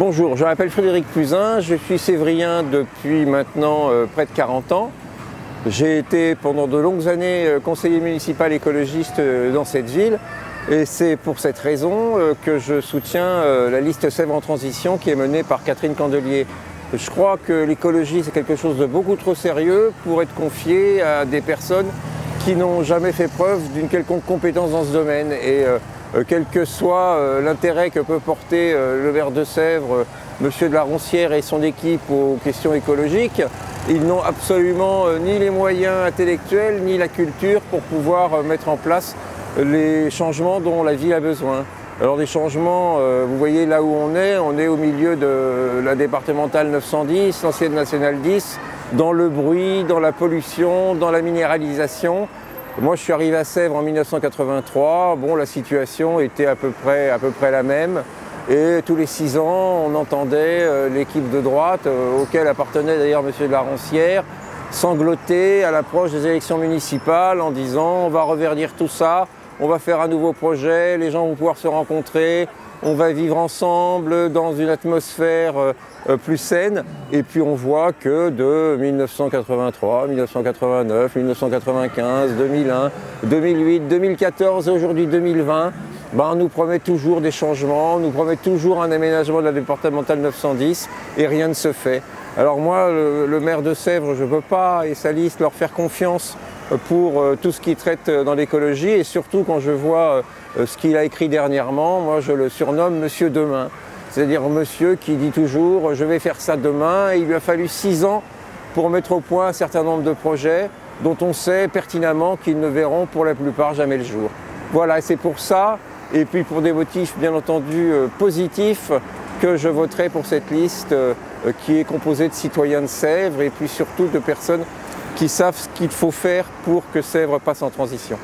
Bonjour, je m'appelle Frédéric Puzin, je suis sévrien depuis maintenant près de 40 ans. J'ai été pendant de longues années conseiller municipal écologiste dans cette ville et c'est pour cette raison que je soutiens la liste Sèvres en transition qui est menée par Catherine Candelier. Je crois que l'écologie c'est quelque chose de beaucoup trop sérieux pour être confié à des personnes qui n'ont jamais fait preuve d'une quelconque compétence dans ce domaine. Et quel que soit l'intérêt que peut porter le maire de Sèvres, monsieur de la Roncière et son équipe aux questions écologiques, ils n'ont absolument ni les moyens intellectuels ni la culture pour pouvoir mettre en place les changements dont la ville a besoin. Alors des changements, vous voyez là où on est au milieu de la départementale 910, l'ancienne nationale 10, dans le bruit, dans la pollution, dans la minéralisation. Moi, je suis arrivé à Sèvres en 1983. Bon, la situation était à peu près la même. Et tous les 6 ans, on entendait l'équipe de droite, auquel appartenait d'ailleurs monsieur de la Roncière, sangloter à l'approche des élections municipales en disant « on va reverdir tout ça, on va faire un nouveau projet, les gens vont pouvoir se rencontrer, on va vivre ensemble dans une atmosphère plus saine ». Et puis on voit que de 1983, 1989, 1995, 2001, 2008, 2014 et aujourd'hui 2020, on nous promet toujours des changements, on nous promet toujours un aménagement de la départementale 910 et rien ne se fait. Alors moi, le maire de Sèvres, je ne peux pas, et sa liste, leur faire confiance pour tout ce qu'il traite dans l'écologie et surtout quand je vois ce qu'il a écrit dernièrement, moi je le surnomme Monsieur Demain. C'est-à-dire monsieur qui dit toujours « je vais faire ça demain » et il lui a fallu 6 ans pour mettre au point un certain nombre de projets dont on sait pertinemment qu'ils ne verront pour la plupart jamais le jour. Voilà, c'est pour ça, et puis pour des motifs bien entendu positifs, que je voterai pour cette liste qui est composée de citoyens de Sèvres et puis surtout de personnes qui savent ce qu'il faut faire pour que Sèvres passe en transition.